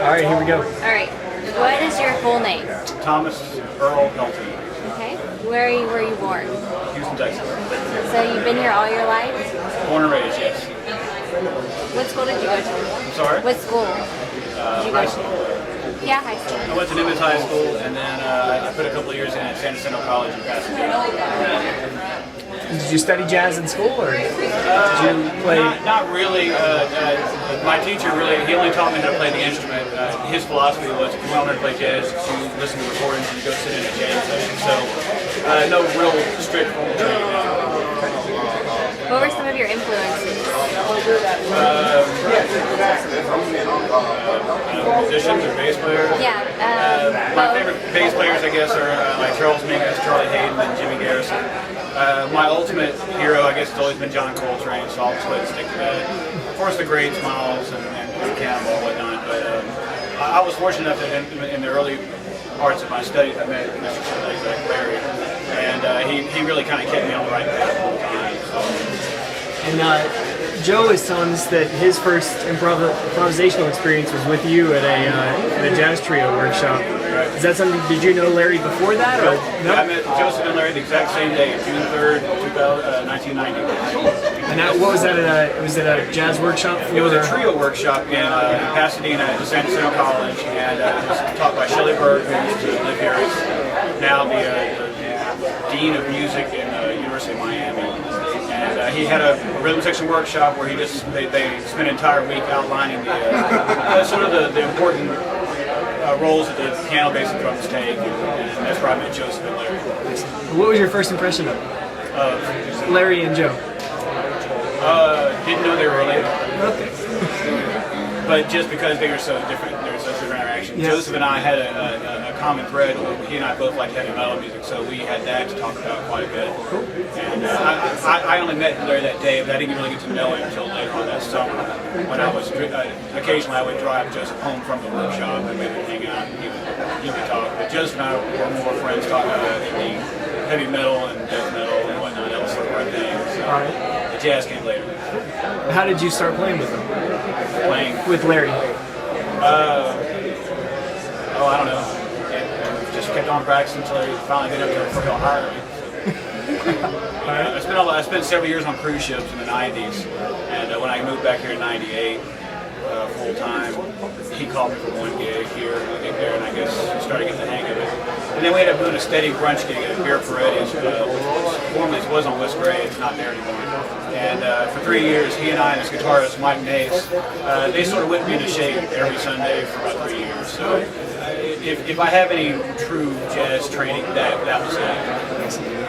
All right, here we go. All right. What is your full name? Thomas Earl Hilton, Okay. Where were you born? Houston, Texas. So you've been here all your life? Born and raised, yes. What school did you go to? I'm sorry? What school did you go High to? school. Yeah, high school. I went to Nimitz High School, and then I put a couple of years in at San Jacinto College in Pasadena. Did you study jazz in school, or did you play? Not really. My teacher he only taught me how to play the instrument. His philosophy was if you want to learn to play jazz, you listen to recordings and you go sit in a jam session. So no real strict formal training. What were some of your influences? Musicians or bass players? Yeah. My favorite bass players, I guess, are like Charles Mingus, Charlie Hayden, and Jimmy Garrison. My ultimate hero, I guess, has always been John Coltrane, so I'll just let it stick to that. Of course, the greats, Miles and Cannonball and whatnot, but I was fortunate enough that in the early parts of my studies, I met Mr. Like Larry, and he really kind of kept me on the right path the whole time. So. And Joe is telling us that his first improvisational experience was with you at a jazz trio workshop. Is that something? Did you know Larry before that, or no? I met Joseph and Larry the exact same day, June 3rd, 1990. And what was that? Was it a jazz workshop? It was a trio workshop in Pasadena at the San Jacinto College, and it was taught by Shelley Berg, who used to live here. He's now the dean of music in the University of Miami. And he had a rhythm section workshop where they spent an entire week outlining the important roles that the piano, bass, and drums take, and that's where I met Joseph and Larry. What was your first impression of Larry and Joe? Didn't know they were related. Okay. But just because they were so different, there was such different interaction. Yeah. Joseph and I had a common thread. He and I both liked heavy metal music, so we had that to talk about quite a bit. Cool. And I only met Larry that day, but I didn't really get to know him until later on that summer. When I was occasionally I would drive Joseph home from the workshop and we would hang out and he would talk. But Joseph and I were more friends talking about heavy metal and death metal and whatnot. That was sort of our thing. So All right. the jazz came later. How did you start playing with him? Playing. With Larry? I don't know. Just kept on practicing until he finally got up to real hard. I spent several years on cruise ships in the 90s, and when I moved back here in 98, full time, he called me for one gig here, there, and I guess started getting the hang of it. And then we ended up doing a steady brunch gig at Beer Paretti's, which formerly was on West Gray. It's not there anymore. And for 3 years, he and I and his guitarist, Mike Nace, they sort of whipped me into shape every Sunday for about 3 years. So if I have any true jazz training, that was it.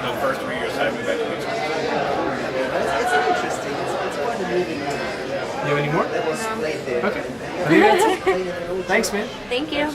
The first 3 years I moved back to Houston. You have any more? Okay. I think that's it. Thanks, man. Thank you.